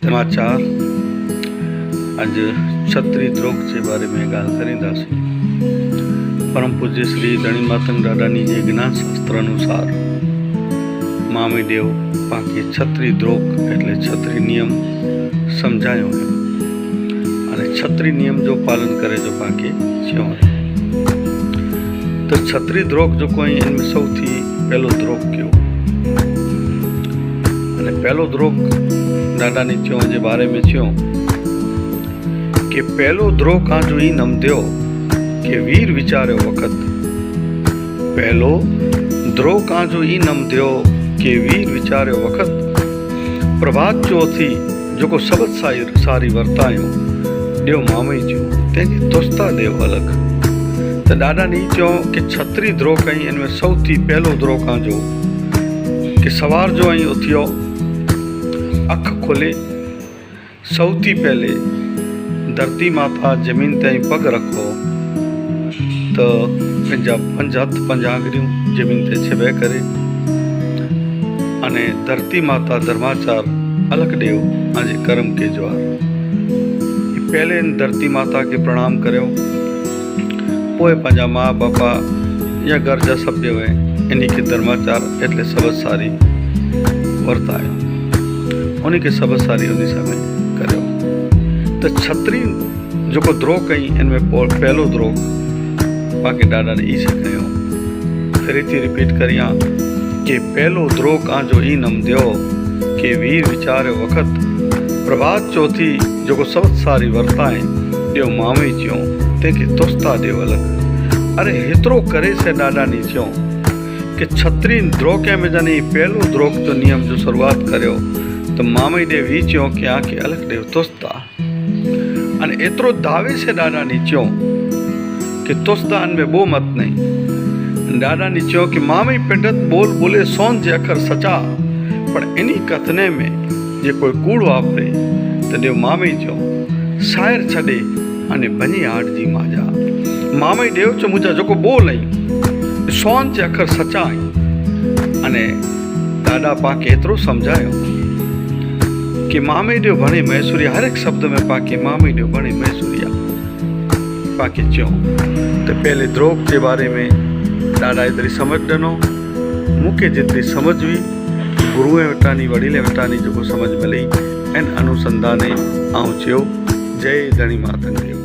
समाचार अज छत्री द्रोग के बारे में गाल करींदासीं। परम पूज्य श्री धणी मातंग दादानी जे ज्ञान शास्त्र अनुसार मामी देव पाके छत्री द्रोग एटले छत्री नियम समझायो है अने छत्री नियम जो पालन करे जो पाके ज्यो है। तो छत्री द्रोग जो कोई इनमें सौथी पहलो द्रोग क्यों अने पहलो द्रोग दादा ने चो जे बारे में चो कि पहलो द्रोह का जो ई नम दियो कि वीर विचारे वक़्त पहलो द्रोह का जो ई नम दियो कि वीर विचारे वक़्त प्रभात जो थी जो को सबत सारी वर्तायो दियो मामे जो तेजी दोस्ता देव अलग। तो दादा ने चो कि छत्री द्रोह कहीं इनमें सौथी पहलो द्रोह का जो कि सवार जो आई उथियो अख खोले सौथी पहले धरती माता जमीन ते पग रखो तो पंजा पंज हथ पंज आंगरियों जमीन ते छबे करे अने धरती माता धर्माचार अलग देव आज कर्म के ज्वार पहले धरती माता के प्रणाम करो पोए पंजा माँ बापा या घर जा सभ्य हुए इन्हीं के धर्माचार एटले सबत सारी वर्तायो उन्हीं के सबत सारी उन्हीं समय करो। तो छत्री जो को द्रोह कहीं इनमें पहलो द्रोह बाकी दादा ने इसे कहो फिर इतनी रिपीट करिया कि पहलो द्रोह का जो ई नम दियो कि वीर विचारे वक़्त प्रभात चौथी जो को सबत सारी वर्ताए दियो मामे ज्यो तेकी दोस्ता देव अलग। अरे हेतरो करे से दादा ने ज्यो कि छत्री द्रोह के में जाने पहलो द्रोह जो नियम जो शुरुआत करो तो मामे देव ही चो कि आके अलग देव तोस्ता अने एतरो दावे से दादा ने चो कि तोस्ता में बो मत नहीं। दादा ने चो कि मामे पिंडत बोल बोले सोन जे अखर सचा पर इन्हीं कथने में जे कोई कूड़ वापरे तो देव मामे चो शायर छड़े अने बनी आठ जी माजा मामे देव चो मुझा जो को बोल आई सोन जे अखर सचा अने दादा पाके एतरो समझायो कि मामे देव भणे मैसूरिया हर एक शब्द में पाके मामे देव भणे मैसूरिया पाके चो। तो पहले द्रोह के बारे में दादा एतरी समझ दनो मुके जितनी समझ हुई गुरुए वटानी वडीले वटानी जो समझ मिली इन अनुसंधाने आऊं चयो। जय धणी मातंग देव।